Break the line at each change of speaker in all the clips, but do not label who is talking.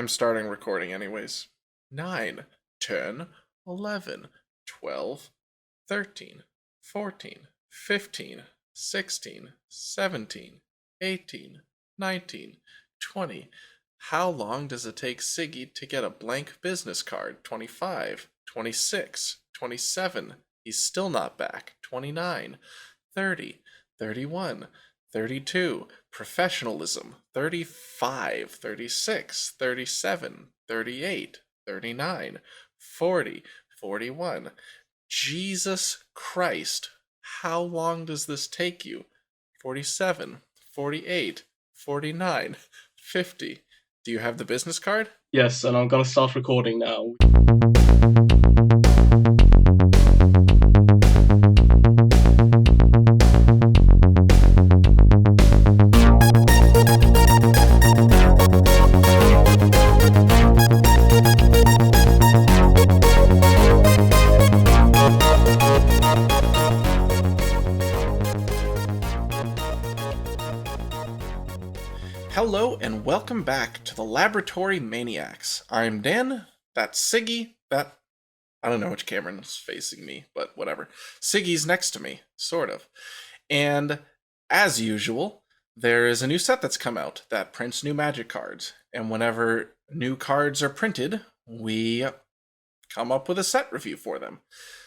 I'm starting recording anyways. 9, 10, 11, 12, 13, 14, 15, 16, 17, 18, 19, 20. How long does it take Siggy to get a blank business card? 25, 26, 27. He's still not back. 29, 30, 31, 32, professionalism, 35, 36, 37, 38, 39, 40, 41. Jesus Christ, how long does this take you? 47, 48, 49, 50. Do you have the business card?
Yes, and I'm gonna start recording now.
Hello and welcome back to the Laboratory Maniacs. I'm Dan, that's Siggy, I don't know which camera's facing me, but whatever. Siggy's next to me, sort of. And as usual, there is a new set that's come out that prints new magic cards. And whenever new cards are printed, we come up with a set review for them.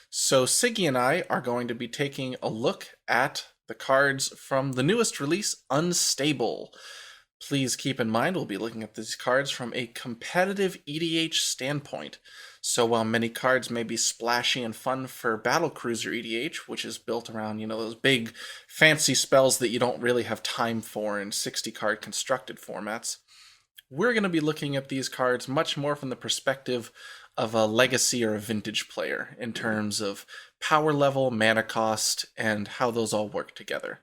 So Siggy and I are going to be taking a look at the cards from the newest release, Unstable. Please keep in mind we'll be looking at these cards from a competitive EDH standpoint. So while many cards may be splashy and fun for Battlecruiser EDH, which is built around, those big fancy spells that you don't really have time for in 60-card constructed formats, we're going to be looking at these cards much more from the perspective of a legacy or a vintage player in terms of power level, mana cost, and how those all work together.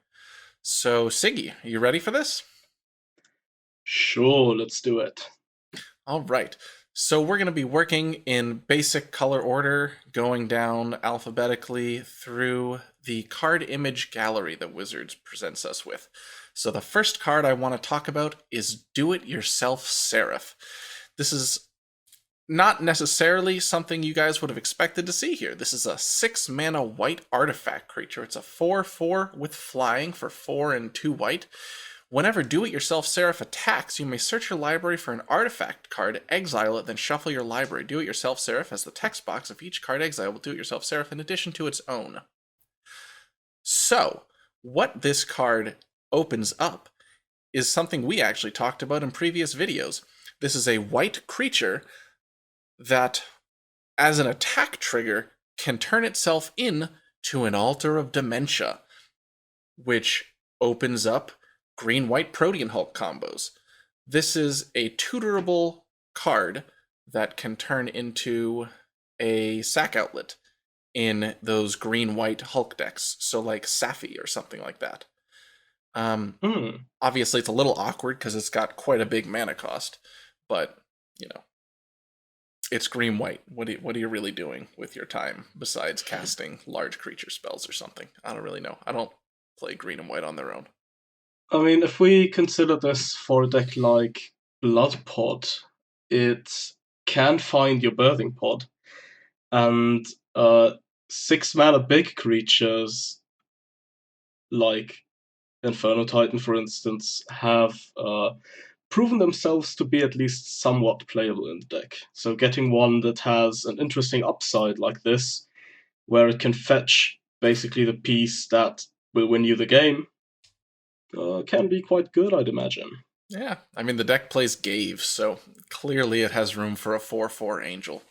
So Siggy, are you ready for this?
Sure, let's do it.
All right. So we're going to be working in basic color order, going down alphabetically through the card image gallery that Wizards presents us with. So the first card I want to talk about is Do It Yourself Seraph. This is not necessarily something you guys would have expected to see here. This is a 6-mana white artifact creature. It's a 4/4 with flying for 4 and 2 white. Whenever Do-It-Yourself Seraph attacks, you may search your library for an artifact card, exile it, then shuffle your library. Do-It-Yourself Seraph has the text box of each card exile with Do-It-Yourself Seraph in addition to its own. So, what this card opens up is something we actually talked about in previous videos. This is a white creature that, as an attack trigger, can turn itself in to an Altar of Dementia, which opens up Green-White Protean Hulk combos. This is a tutorable card that can turn into a sack outlet in those Green-White Hulk decks, so like Safi or something like that. Obviously, it's a little awkward because it's got quite a big mana cost, but, it's Green-White. What are you really doing with your time besides casting large creature spells or something? I don't really know. I don't play green and white on their own.
I mean, if we consider this for a deck like Blood Pod, it can find your Birthing Pod, and 6-mana big creatures like Inferno Titan, for instance, have proven themselves to be at least somewhat playable in the deck. So getting one that has an interesting upside like this, where it can fetch basically the piece that will win you the game, can be quite good, I'd imagine.
Yeah, I mean, the deck plays Gave, so clearly it has room for a 4/4 Angel.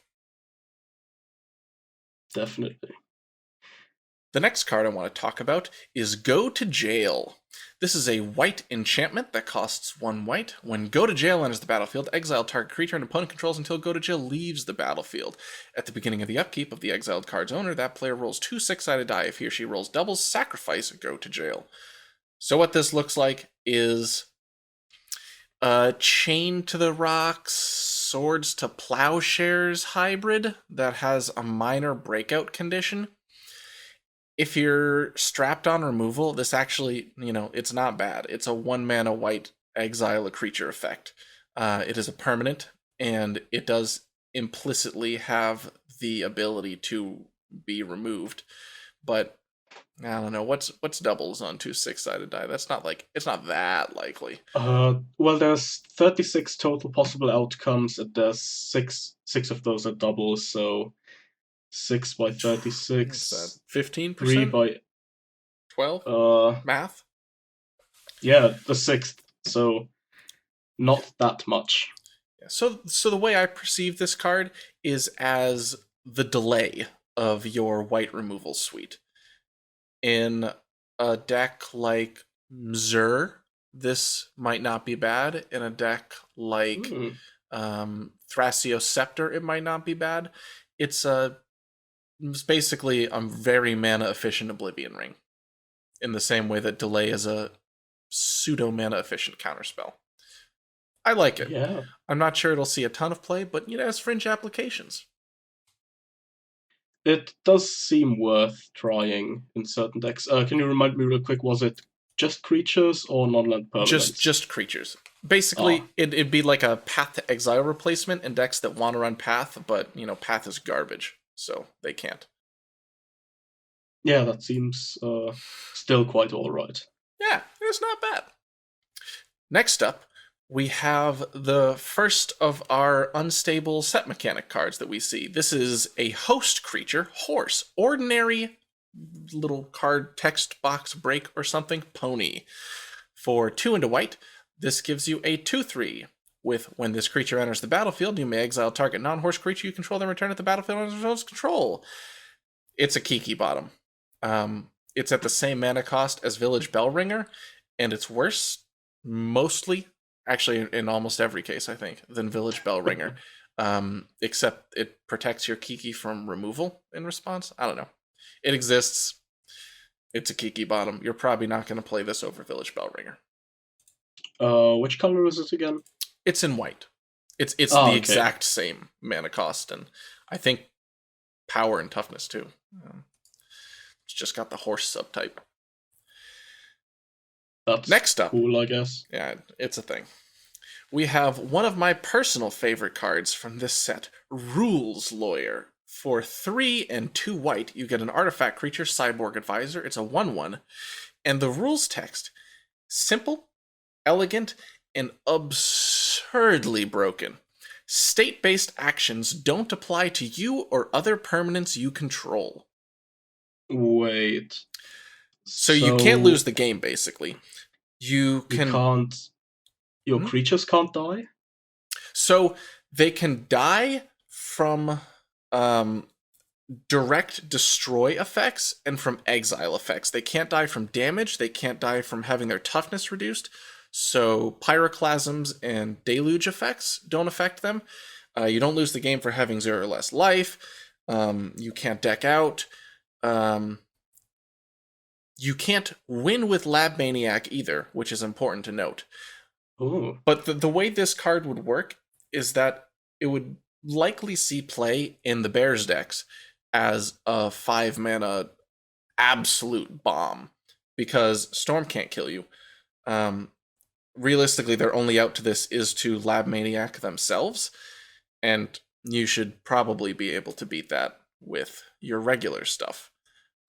Definitely.
The next card I want to talk about is Go to Jail. This is a white enchantment that costs 1 white. When Go to Jail enters the battlefield, exile target creature and opponent controls until Go to Jail leaves the battlefield. At the beginning of the upkeep of the exiled card's owner, that player rolls 2 6-sided die. If he or she rolls doubles, sacrifice Go to Jail. So what this looks like is a Chain to the Rocks, Swords to Plowshares hybrid that has a minor breakout condition. If you're strapped on removal, this actually, it's not bad. It's a 1-mana white exile a creature effect. It is a permanent. and it does implicitly have the ability to be removed. But I don't know what's doubles on two six-sided die. That's not like it's not that likely.
Well, there's 36 total possible outcomes, and there's six of those are doubles, so 6 by
What's that?
36, 3
15%?
by
12?
uh
Math?
yeah, the sixth, so not that much.
Yeah. So the way I perceive this card is as the delay of your white removal suite. In a deck like Mzur, this might not be bad. In a deck like Thrasio Scepter, it might not be bad. It's basically a very mana efficient Oblivion Ring, in the same way that delay is a pseudo mana efficient counterspell. I like it.
Yeah.
I'm not sure it'll see a ton of play, but it has fringe applications.
It does seem worth trying in certain decks. Can you remind me real quick, was it just creatures or non-land permanents?
Just creatures. Basically, it'd be like a Path to Exile replacement in decks that want to run Path, but, Path is garbage, so they can't.
Yeah, that seems still quite alright.
Yeah, it's not bad. Next up, we have the first of our unstable set mechanic cards that we see. This is a host creature, Horse. Ordinary little card text box break or something, Pony. For 2 and a white, this gives you a 2/3. With when this creature enters the battlefield, you may exile target non-horse creature you control, then return it to the battlefield under its control. It's a Kiki bottom. It's at the same mana cost as Village Bellringer, and it's worse, mostly, actually in almost every case, I think, than Village Bellringer. Except it protects your Kiki from removal in response. I don't know. It exists. It's a Kiki bottom. You're probably not going to play this over Village Bellringer.
Which color is it again?
It's in white. It's the exact same mana cost, and I think power and toughness too. It's just got the horse subtype.
That's
next up.
Cool, I guess.
Yeah, it's a thing. We have one of my personal favorite cards from this set, Rules Lawyer. For 3 and 2 white, you get an artifact creature, Cyborg Advisor. It's a 1/1. And the rules text, simple, elegant, and absurdly broken. State-based actions don't apply to you or other permanents you control.
Wait.
So you can't lose the game, basically. You
can't... Your creatures can't die?
So they can die from direct destroy effects and from exile effects. They can't die from damage. They can't die from having their toughness reduced. So pyroclasms and deluge effects don't affect them. You don't lose the game for having 0 or less life. You can't deck out. You can't win with Lab Maniac either, which is important to note.
Ooh.
But the way this card would work is that it would likely see play in the Bears decks as a 5 mana absolute bomb, because Storm can't kill you. Realistically, their only out to this is to Lab Maniac themselves, and you should probably be able to beat that with your regular stuff.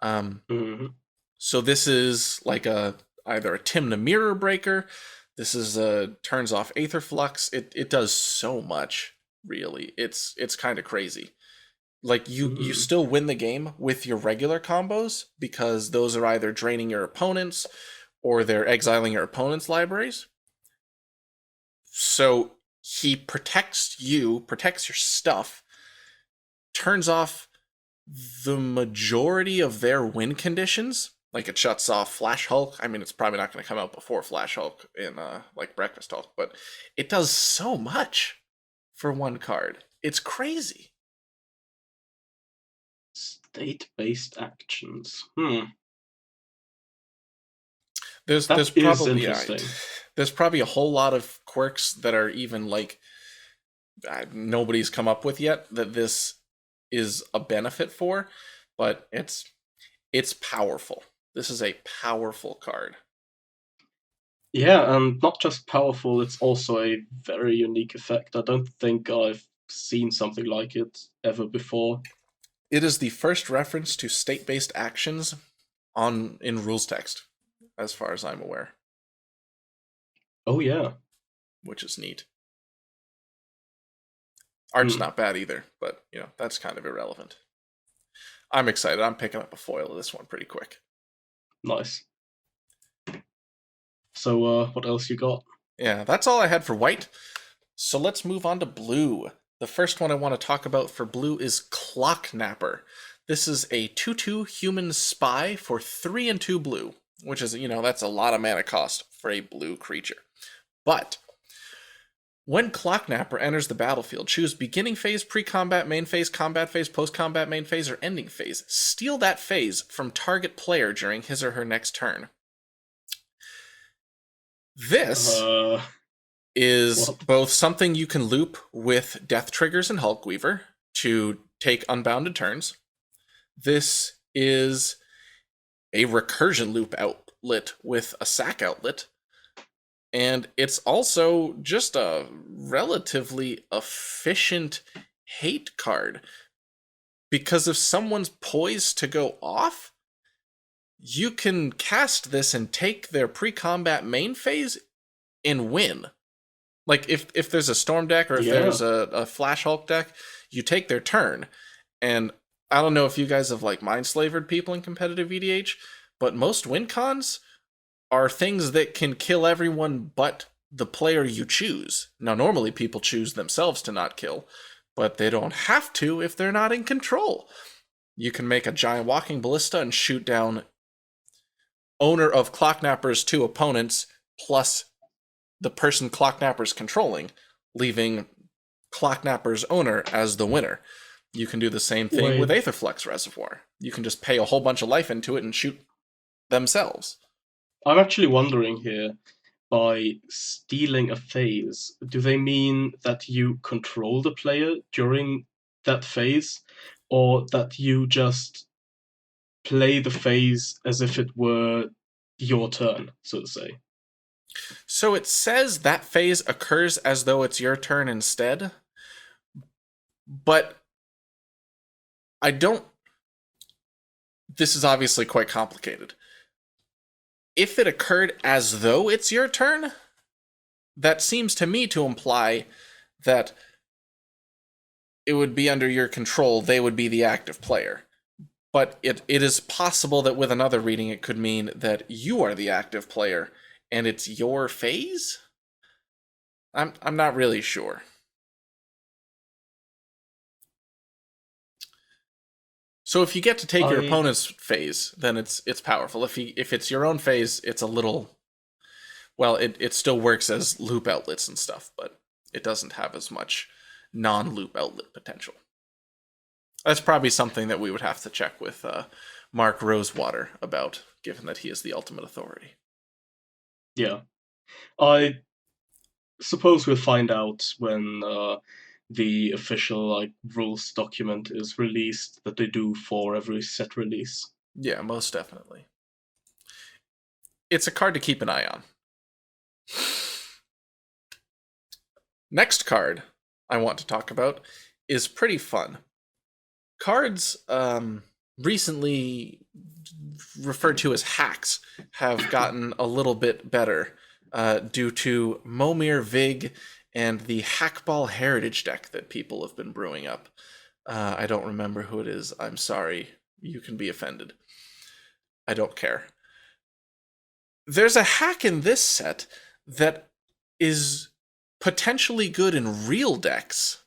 So this is like either a Tymna Mirror Breaker. This is turns off Aether Flux. It does so much, really. It's kind of crazy. Like you still win the game with your regular combos, because those are either draining your opponents or they're exiling your opponent's libraries. So he protects you, protects your stuff, turns off the majority of their win conditions. Like it shuts off Flash Hulk. I mean, it's probably not going to come out before Flash Hulk in like Breakfast Hulk, but it does so much for one card. It's crazy.
State-based actions.
There's probably there's probably a whole lot of quirks that are even like nobody's come up with yet that this is a benefit for, but it's powerful. This is a powerful card.
Yeah, and not just powerful, it's also a very unique effect. I don't think I've seen something like it ever before.
It is the first reference to state-based actions on in rules text, as far as I'm aware,
Oh yeah.
which is neat. Art's
Hmm,
not bad either, but that's kind of irrelevant. I'm excited. I'm picking up a foil of this one pretty quick.
nice. So, what else you got?
Yeah, that's all I had for white. So let's move on to blue. The first one I want to talk about for blue is Clocknapper. This is a 2/2 human spy for 3 and 2 blue, which is, that's a lot of mana cost for a blue creature. But when Clocknapper enters the battlefield, choose beginning phase, pre-combat, main phase, combat phase, post-combat, main phase, or ending phase. Steal that phase from target player during his or her next turn. This
Uh,
is
what?
both something you can loop with Death Triggers and Hulkweaver to take unbounded turns. This is a recursion loop outlet with a sack outlet. And it's also just a relatively efficient hate card. Because if someone's poised to go off, you can cast this and take their pre-combat main phase and win. Like if there's a Storm deck or if
Yeah.
there's a Flash Hulk deck, you take their turn. And I don't know if you guys have like mind slavered people in competitive EDH, but most win cons are things that can kill everyone but the player you choose. Now normally people choose themselves to not kill, but they don't have to if they're not in control. You can make a giant walking ballista and shoot down owner of Clocknapper's 2 opponents plus the person Clocknapper's controlling, leaving Clocknapper's owner as the winner. You can do the same thing with
Wait,
Aetherflux Reservoir. You can just pay a whole bunch of life into it and shoot themselves.
I'm actually wondering here, by stealing a phase, do they mean that you control the player during that phase, or that you just play the phase as if it were your turn, so to say?
So it says that phase occurs as though it's your turn instead, but I don't. This is obviously quite complicated. If it occurred as though it's your turn, that seems to me to imply that it would be under your control, they would be the active player. But it is possible that with another reading it could mean that you are the active player and it's your phase? I'm not really sure. So if you get to take your
I
opponent's phase, then it's powerful. If it's your own phase, it's a little, well, it still works as loop outlets and stuff, but it doesn't have as much non-loop outlet potential. That's probably something that we would have to check with Mark Rosewater about, given that he is the ultimate authority.
yeah, I suppose we'll find out when the official like rules document is released that they do for every set release.
Yeah, most definitely. It's a card to keep an eye on. Next card I want to talk about is pretty fun. Cards recently referred to as hacks have gotten a little bit better due to Momir Vig and the Hackball Heritage deck that people have been brewing up. I don't remember who it is. I'm sorry. You can be offended. I don't care. There's a hack in this set that is potentially good in real decks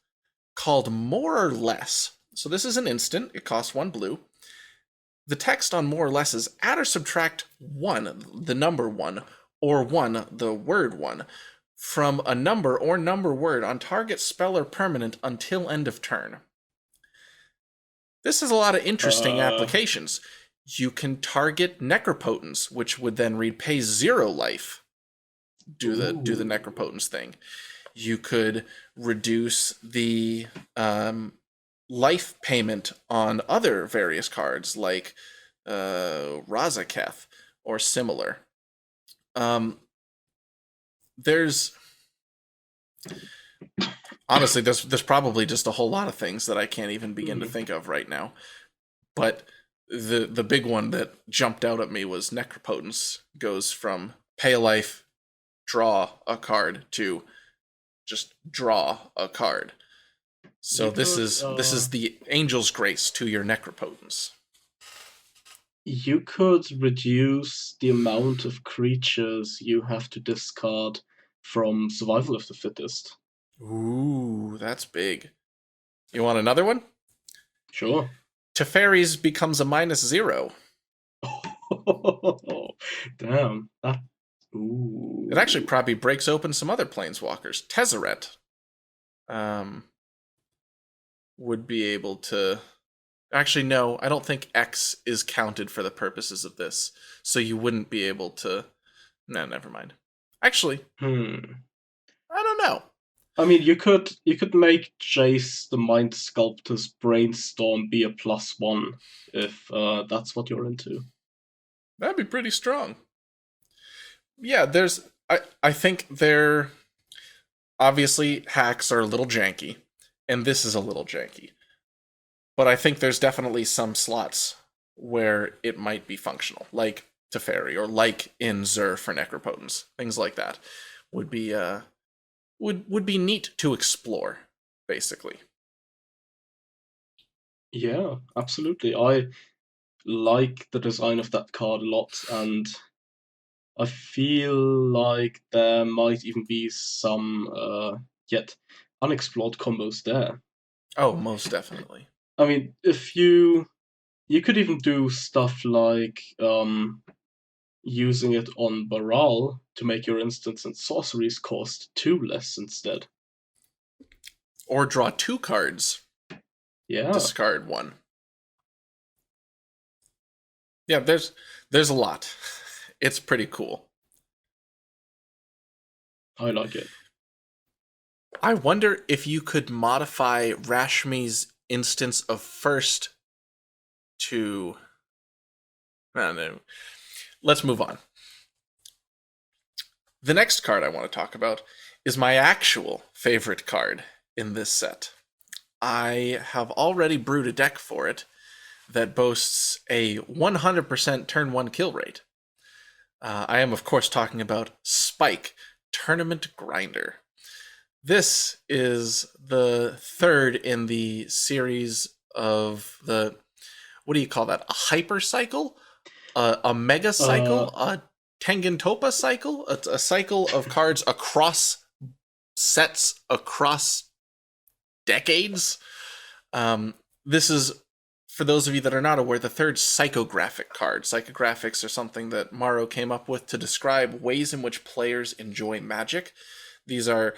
called More or Less. So this is an instant. It costs 1 blue. The text on More or Less is add or subtract 1, the number 1, or 1, the word 1, from a number or number word on target spell or permanent until end of turn. This has a lot of interesting
Uh,
applications. You can target Necropotence, which would then read pay 0 life. Do the
ooh,
Necropotence thing. You could reduce the life payment on other various cards like Razaketh or similar. there's honestly there's probably just a whole lot of things that I can't even begin to think of right now. But the big one that jumped out at me was Necropotence goes from pay a life, draw a card to just draw a card. So this is the Angel's Grace to your Necropotence.
You could reduce the amount of creatures you have to discard from Survival of the Fittest.
Ooh, that's big. You want another one?
Sure.
Teferis becomes a -0.
Damn. Ooh.
It actually probably breaks open some other planeswalkers. Tezzeret would be able to... Actually, no, I don't think X is counted for the purposes of this. So you wouldn't be able to... No, never mind. Actually, I don't know.
I mean, you could make Jace the Mind Sculptor's Brainstorm be a +1 if that's what you're into.
That'd be pretty strong. Yeah, I think they're... Obviously, hacks are a little janky, and this is a little janky. But I think there's definitely some slots where it might be functional, like Teferi, or like in Zur for Necropotence. Things like that would be would be neat to explore, basically.
Yeah, absolutely. I like the design of that card a lot, and I feel like there might even be some yet unexplored combos there.
Oh, most definitely.
I mean, if you could even do stuff like using it on Baral to make your instants and sorceries cost 2 less instead.
Or draw 2 cards.
Yeah.
Discard 1. Yeah, there's a lot. It's pretty cool.
I like it.
I wonder if you could modify Rashmi's instance of first to... I don't know. Let's move on. The next card I want to talk about is my actual favorite card in this set. I have already brewed a deck for it that boasts a 100% turn 1 kill rate. I am, of course, talking about Spike, Tournament Grinder. This is the third in the series of the... What do you call that? A hyper cycle? A mega cycle? A Tengentopa cycle? A cycle of cards across sets, across decades? This is, for those of you that are not aware, the third psychographic card. Psychographics are something that Maro came up with to describe ways in which players enjoy Magic. These are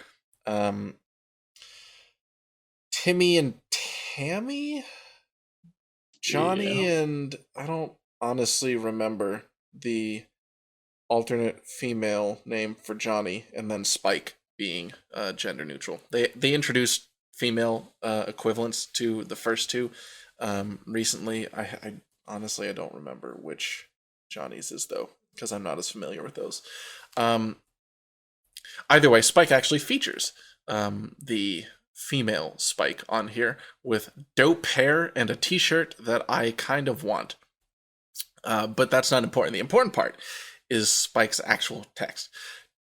Timmy and Tammy? Johnny and... I don't honestly remember the alternate female name for Johnny, and then Spike being gender neutral. They introduced female equivalents to the first two recently. I honestly, I don't remember which Johnny's is, though, because I'm not as familiar with those. Either way, Spike actually features the female Spike on here with dope hair and a t-shirt that I kind of want. But that's not important. The important part is Spike's actual text.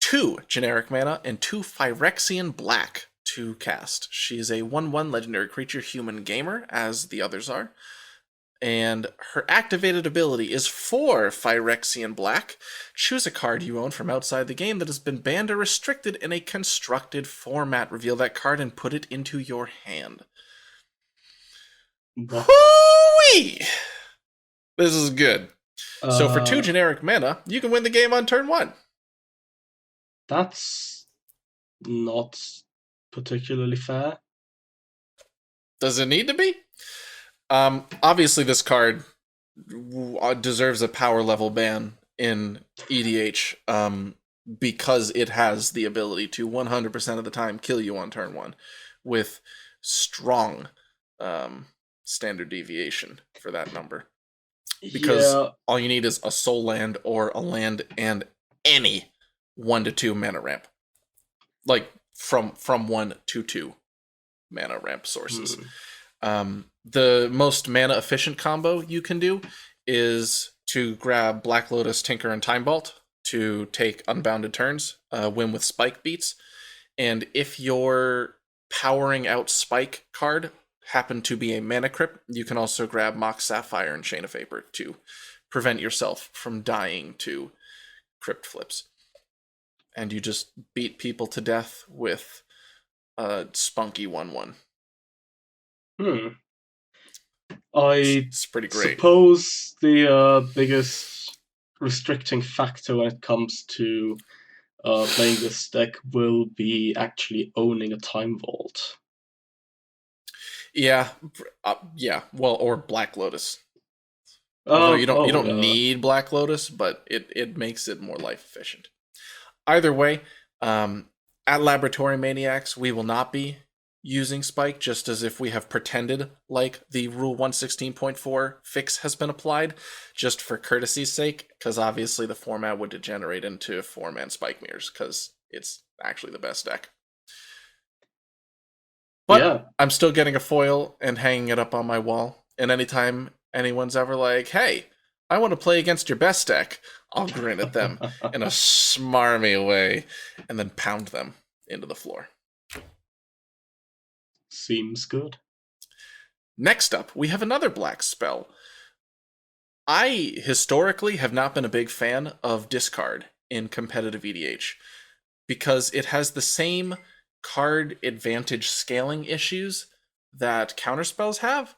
2 generic mana and 2 Phyrexian black to cast. She is a 1/1 legendary creature, human gamer, as the others are. And her activated ability is 4 Phyrexian black. Choose a card you own from outside the game that has been banned or restricted in a constructed format. Reveal that card and put it into your hand. Hoo-wee! This is good. So for 2 generic mana, you can win the game on turn 1.
That's not particularly fair.
Does it need to be? Obviously, this card deserves a power level ban in EDH because it has the ability to 100% of the time kill you on turn 1 with strong standard deviation for that number. Because all you need is a soul land or a land and any 1 to 2 mana ramp. like from 1 to 2 mana ramp sources. The most mana efficient combo you can do is to grab Black Lotus, Tinker, and Time Vault to take unbounded turns, win with Spike beats. And if your powering out Spike card happen to be a mana crypt, you can also grab Mox Sapphire and Chain of Vapor to prevent yourself from dying to crypt flips. And you just beat people to death with a spunky 1/1. It's pretty great.
Suppose the biggest restricting factor when it comes to playing this deck will be actually owning a Time Vault.
Yeah, well, or Black Lotus. Although you don't need Black Lotus, but it makes it more life efficient. Either way, at Laboratory Maniacs, we will not be using Spike, just as if we have pretended like the Rule 116.4 fix has been applied, just for courtesy's sake, because obviously the format would degenerate into 4-man Spike Mirrors, because it's actually the best deck. But yeah. I'm still getting a foil and hanging it up on my wall, and anytime anyone's ever like, hey, I want to play against your best deck, I'll grin at them in a smarmy way, and then pound them into the floor.
Seems good.
Next up, we have another black spell. I historically have not been a big fan of discard in competitive EDH because it has the same card advantage scaling issues that counterspells have,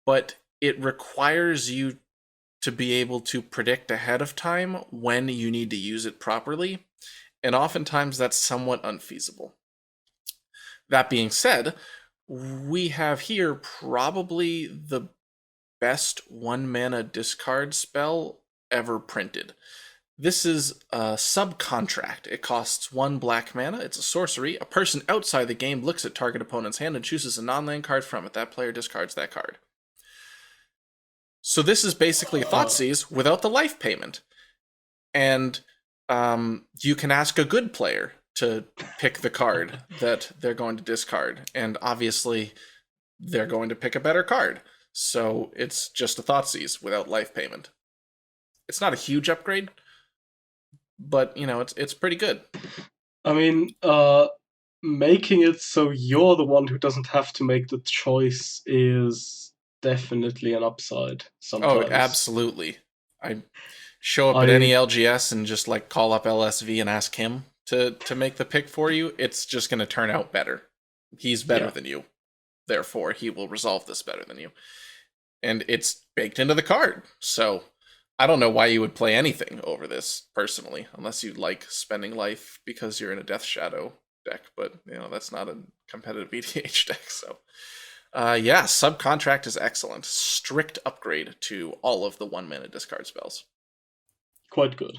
but it requires you to be able to predict ahead of time when you need to use it properly, and oftentimes that's somewhat unfeasible. That being said, we have here probably the best 1-mana discard spell ever printed. This is a Subcontract. It costs 1 black mana. It's a sorcery. A person outside the game looks at target opponent's hand and chooses a non-land card from it. That player discards that card. So this is basically Thoughtseize without the life payment. And you can ask a good player to pick the card that they're going to discard. And obviously, they're going to pick a better card. So it's just a Thoughtseize without life payment. It's not a huge upgrade, but, you know, it's pretty good.
I mean, making it so you're the one who doesn't have to make the choice is definitely an upside sometimes.
Oh, absolutely. I show up at any LGS and just, like, call up LSV and ask him to make the pick for you. It's just going to turn out better. He's better than you. Therefore, he will resolve this better than you. And it's baked into the card. So I don't know why you would play anything over this, personally, unless you like spending life because you're in a Death Shadow deck. But, you know, that's not a competitive EDH deck. So, yeah, Subcontract is excellent. Strict upgrade to all of the 1-mana discard spells.
Quite good.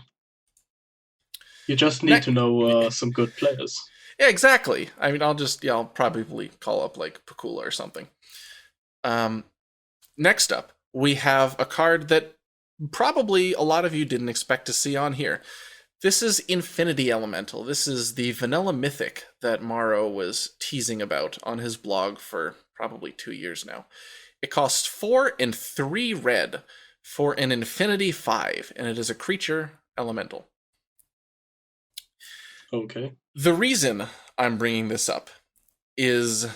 You just need to know some good players.
Yeah, exactly. I mean, I'll probably call up, like, Pakula or something. Next up, we have a card that probably a lot of you didn't expect to see on here. This is Infinity Elemental. This is the vanilla mythic that Maro was teasing about on his blog for probably 2 years now. It costs 4 and 3 red for an Infinity 5, and it is a creature elemental.
Okay.
The reason I'm bringing this up is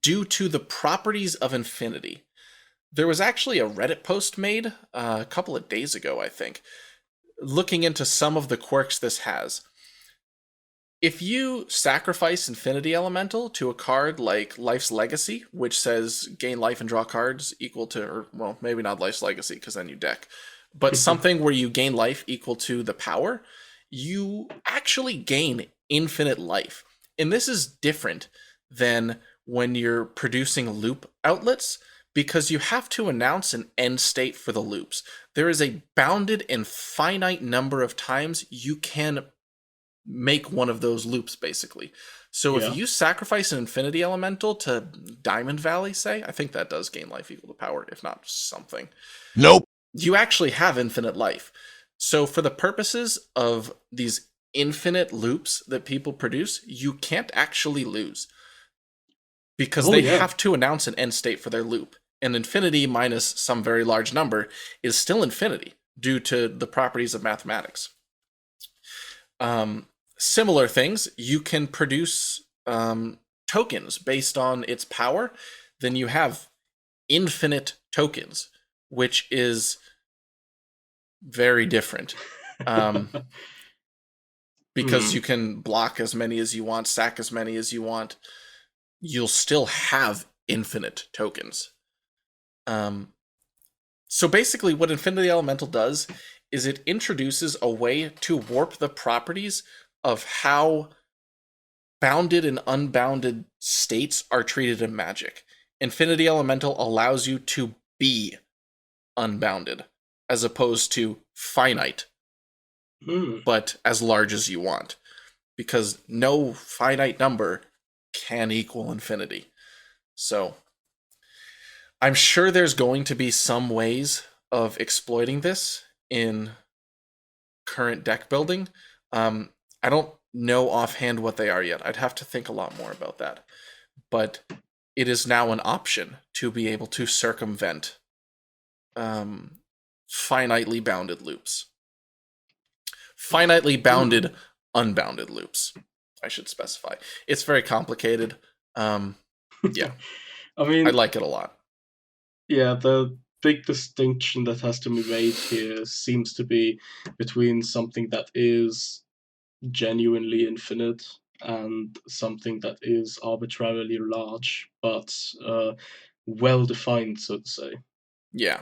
due to the properties of Infinity. There was actually a Reddit post made a couple of days ago, I think, looking into some of the quirks this has. If you sacrifice Infinity Elemental to a card like Life's Legacy, which says gain life and draw cards equal to, or, well, maybe not Life's Legacy because then you deck, but something where you gain life equal to the power, you actually gain infinite life. And this is different than when you're producing loop outlets, because you have to announce an end state for the loops. There is a bounded and finite number of times you can make one of those loops, basically. So if you sacrifice an Infinity Elemental to Diamond Valley, say, I think that does gain life equal to power, if not something.
Nope.
You actually have infinite life. So for the purposes of these infinite loops that people produce, you can't actually lose. Because
Oh
they
yeah.
have to announce an end state for their loop. And infinity minus some very large number is still infinity due to the properties of mathematics. Similar things, you can produce tokens based on its power. Then you have infinite tokens, which is very different. Because you can block as many as you want, sack as many as you want. You'll still have infinite tokens. So basically what Infinity Elemental does is it introduces a way to warp the properties of how bounded and unbounded states are treated in Magic. Infinity Elemental allows you to be unbounded, as opposed to finite, but as large as you want. Because no finite number can equal infinity. So I'm sure there's going to be some ways of exploiting this in current deck building. I don't know offhand what they are yet. I'd have to think a lot more about that. But it is now an option to be able to circumvent finitely bounded loops. Finitely bounded, unbounded loops, I should specify. It's very complicated. Yeah.
I mean,
I like it a lot.
Yeah, the big distinction that has to be made here seems to be between something that is genuinely infinite and something that is arbitrarily large, but well defined, so to say.
Yeah.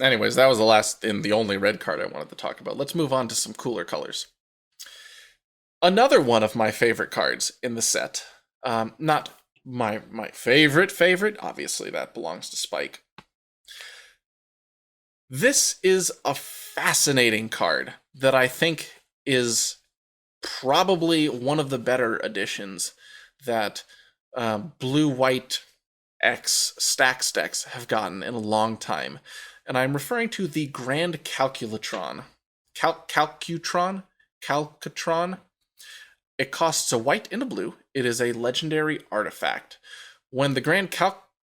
Anyways, that was the last and the only red card I wanted to talk about. Let's move on to some cooler colors. Another one of my favorite cards in the set. Not my favorite. Obviously, that belongs to Spike. This is a fascinating card that I think is probably one of the better additions that blue-white X stacks decks have gotten in a long time. And I'm referring to the Grand Calculatron. Calcutron? It costs a white and a blue. It is a legendary artifact. When the Grand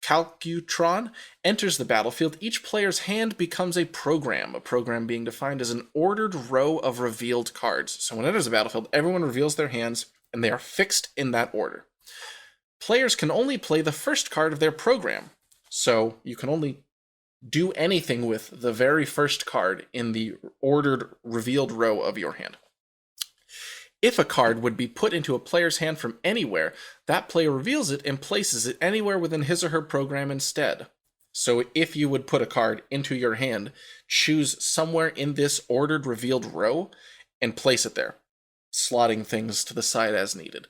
Calcutron enters the battlefield, each player's hand becomes a program being defined as an ordered row of revealed cards. So when it enters the battlefield, everyone reveals their hands, and they are fixed in that order. Players can only play the first card of their program, so you can only do anything with the very first card in the ordered revealed row of your hand. If a card would be put into a player's hand from anywhere, that player reveals it and places it anywhere within his or her program instead. So if you would put a card into your hand, choose somewhere in this ordered revealed row and place it there, slotting things to the side as needed.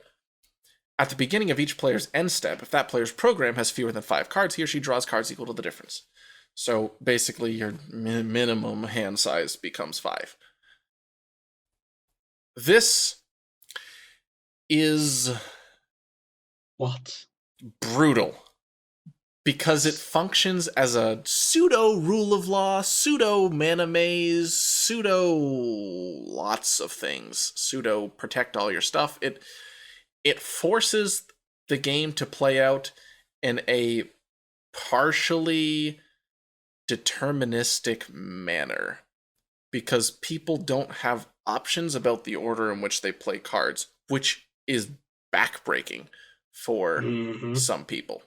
At the beginning of each player's end step, if that player's program has fewer than 5 cards, he or she draws cards equal to the difference. So basically your minimum hand size becomes 5. This is
What?
brutal because it functions as a pseudo rule of law, pseudo mana maze, pseudo lots of things, pseudo protect all your stuff. It forces the game to play out in a partially deterministic manner because people don't have options about the order in which they play cards, which is backbreaking for some people.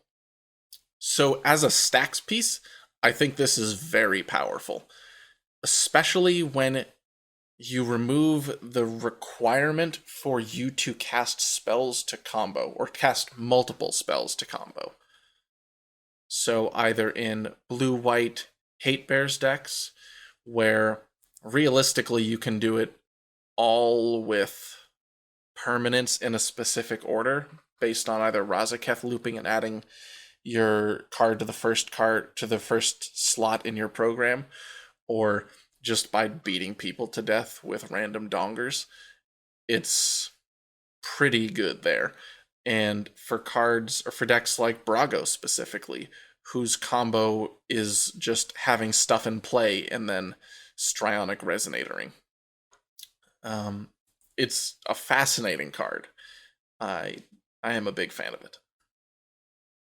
So as a stacks piece, I think this is very powerful, especially when you remove the requirement for you to cast spells to combo or cast multiple spells to combo. So either in blue-white Hate Bears decks, where realistically you can do it all with permanents in a specific order based on either Razaketh looping and adding your card to the first slot in your program, or just by beating people to death with random dongers. It's pretty good there. And for cards, or for decks like Brago specifically, whose combo is just having stuff in play and then Strionic Resonatoring. Um, it's a fascinating card. I I am a big fan of it.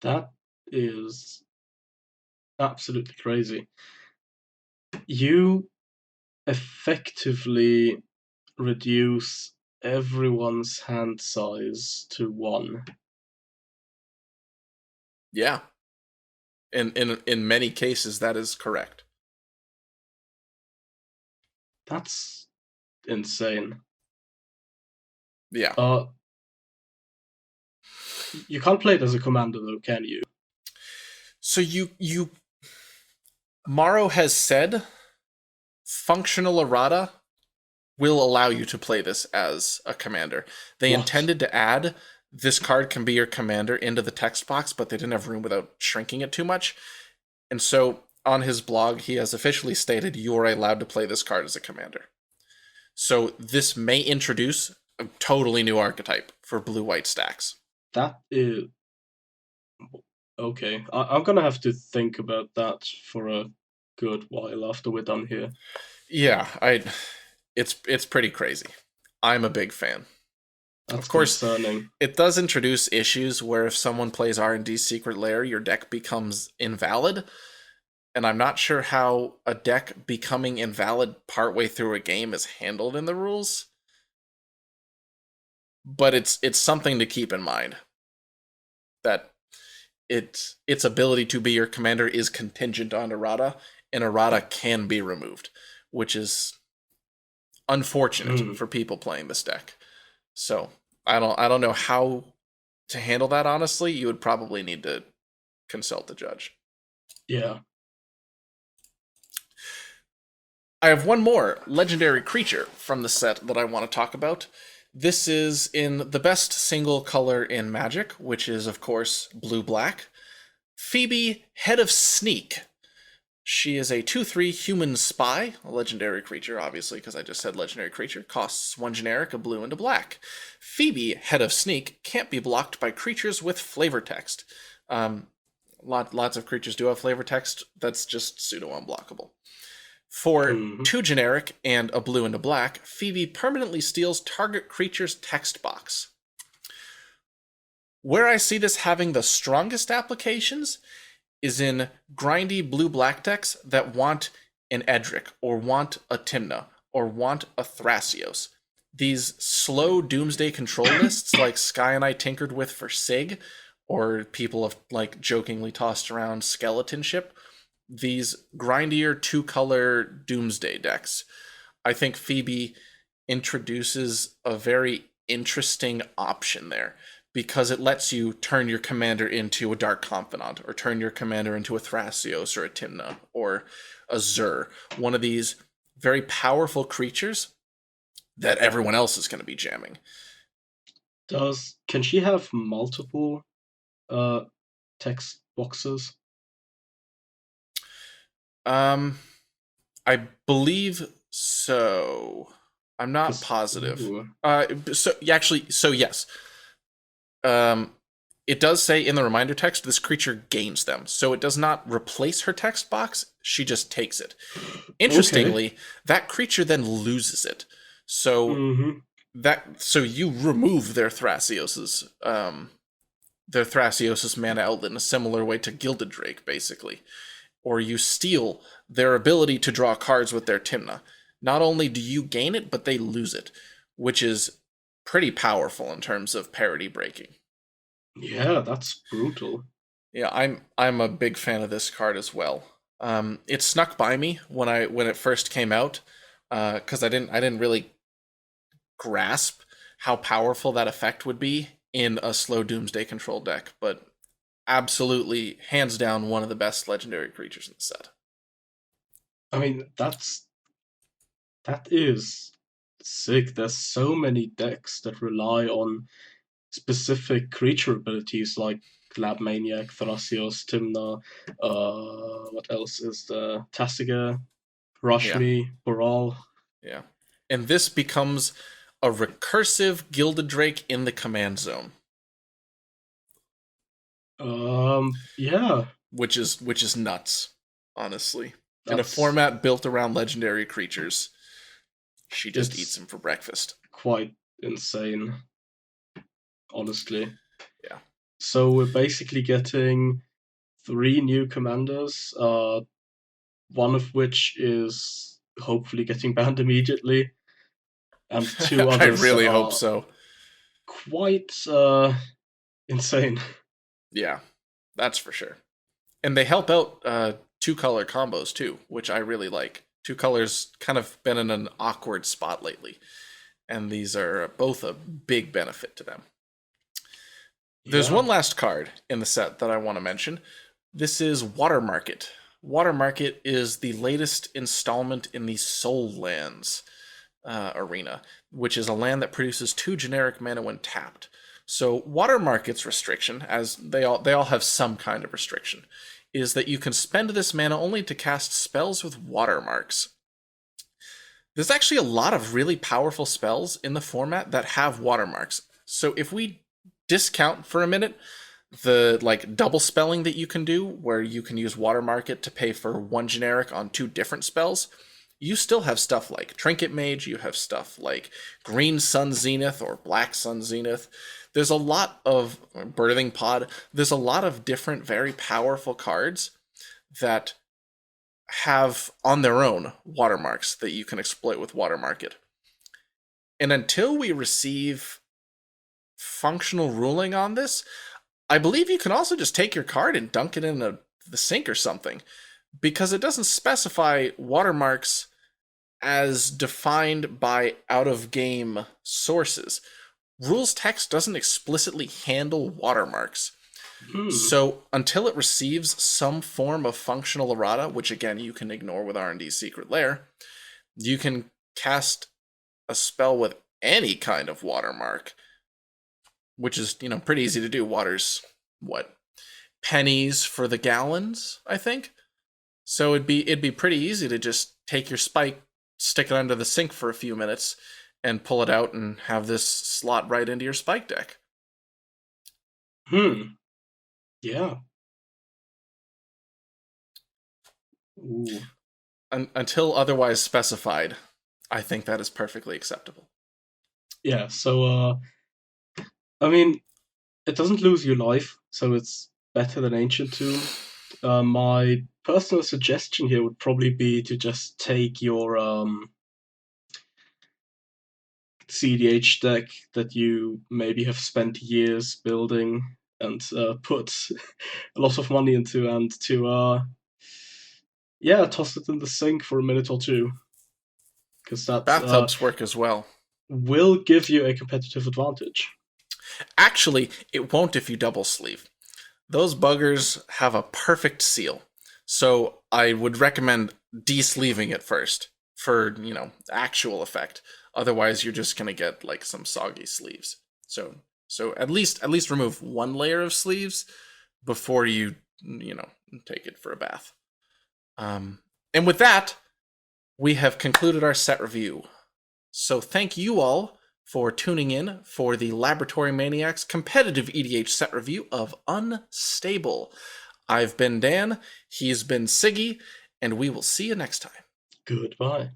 That is absolutely crazy. You effectively reduce everyone's hand size to one.
Yeah, in many cases that is correct.
That's insane.
Yeah.
Uh, you can't play it as a commander though, can you?
So you Morrow has said functional errata will allow you to play this as a commander. They
What?
intended to add this card can be your commander into the text box, but they didn't have room without shrinking it too much. And so on his blog, he has officially stated you are allowed to play this card as a commander. So this may introduce a totally new archetype for blue-white stacks.
That is okay. I'm gonna have to think about that for a good while after we're done here.
Yeah, it's pretty crazy. I'm a big fan.
That's
Of course,
concerning.
it does introduce issues where if someone plays R&D Secret Lair, your deck becomes invalid. And I'm not sure how a deck becoming invalid partway through a game is handled in the rules. But it's something to keep in mind. That its ability to be your commander is contingent on errata, and errata can be removed, which is unfortunate
Hmm.
for people playing this deck. So I don't know how to handle that honestly. You would probably need to consult the judge.
Yeah.
I have one more legendary creature from the set that I want to talk about. This is in the best single color in Magic, which is, of course, blue-black. Phoebe, Head of Sneak. She is a 2/3 human spy, a legendary creature, obviously, because I just said legendary creature. Costs 1 generic, a blue, and a black. Phoebe, Head of Sneak, can't be blocked by creatures with flavor text. Lots of creatures do have flavor text. That's just pseudo-unblockable. For
Hmm.
2 generic and a blue and a black, Phoebe permanently steals target creature's text box. Where I see this having the strongest applications is in grindy blue-black decks that want an Edric, or want a Tymna, or want a Thrasios. These slow Doomsday control lists, like Sky and I tinkered with for Sig, or people have like jokingly tossed around Skeleton Ship, these grindier 2-color Doomsday decks. I think Phoebe introduces a very interesting option there because it lets you turn your commander into a Dark Confidant, or turn your commander into a Thrasios or a Tymna or a Zur, one of these very powerful creatures that everyone else is going to be jamming.
Can she have multiple uh text boxes?
I believe so. I'm not
'Cause
positive.
ooh,
So yes. Um, it does say in the reminder text this creature gains them, so it does not replace her text box. She just takes it.
okay.
Interestingly, that creature then loses it. So
Mm-hmm.
you remove their Thrasios's mana outlet in a similar way to Gilded Drake, basically. Or you steal their ability to draw cards with their Tymna. Not only do you gain it, but they lose it, which is pretty powerful in terms of parity breaking.
Yeah, that's brutal.
Yeah, I'm a big fan of this card as well. It snuck by me when it first came out, because I didn't really grasp how powerful that effect would be in a slow Doomsday control deck, but absolutely, hands down, one of the best legendary creatures in the set.
I mean, that is sick. There's so many decks that rely on specific creature abilities like Lab Maniac, Thrasios, Tymna, what else is the Tasiga, Rush
Yeah,
Me, Boral.
yeah. And this becomes a recursive Gilded Drake in the command zone,
Yeah,
which is nuts, honestly. In a
that's
format built around legendary creatures, She just
It's
eats him for breakfast.
quite insane, honestly.
Yeah.
So we're basically getting 3 new commanders, one of which is hopefully getting banned immediately, and 2
I
others that
really hope
are
so.
quite insane.
Yeah, that's for sure. And they help out 2-color combos too, which I really like. 2 colors kind of been in an awkward spot lately, and these are both a big benefit to them. There's
Yeah.
one last card in the set that I want to mention. This is Water Market. Water Market is the latest installment in the Soul Lands arena, which is a land that produces 2 generic mana when tapped. So Water Market's restriction, as they all have some kind of restriction, is that you can spend this mana only to cast spells with watermarks. There's actually a lot of really powerful spells in the format that have watermarks. So if we discount for a minute the double spelling that you can do, where you can use Water Market to pay for 1 generic on 2 different spells, you still have stuff like Trinket Mage, you have stuff like Green Sun Zenith or Black Sun Zenith. There's a lot of Birthing Pod. There's a lot of different very powerful cards that have on their own watermarks that you can exploit with Water Market. And until we receive functional ruling on this, I believe you can also just take your card and dunk it in the sink or something, because it doesn't specify watermarks as defined by out-of-game sources. Rules text doesn't explicitly handle watermarks. So until it receives some form of functional errata, which again you can ignore with R&D's Secret Lair, you can cast a spell with any kind of watermark, which is, pretty easy to do. Water's what? Pennies for the gallons, I think. So it'd be pretty easy to just take your spike, stick it under the sink for a few minutes, and pull it out and have this slot right into your spike deck.
Yeah. Ooh.
Until otherwise specified, I think that is perfectly acceptable.
Yeah, so I mean, it doesn't lose your life, so it's better than Ancient Tomb. My personal suggestion here would probably be to just take your CDH deck that you maybe have spent years building and put a lot of money into, and to toss it in the sink for a minute or two, because that
Bathtubs work as well.
will give you a competitive advantage.
Actually, it won't if you double sleeve. Those buggers have a perfect seal. So I would recommend de-sleeving it first for, actual effect. Otherwise, you're just going to get some soggy sleeves. So at least remove 1 layer of sleeves before you take it for a bath. And with that, we have concluded our set review. So thank you all for tuning in for the Laboratory Maniacs competitive EDH set review of Unstable. I've been Dan, he's been Siggy, and we will see you next time.
Goodbye.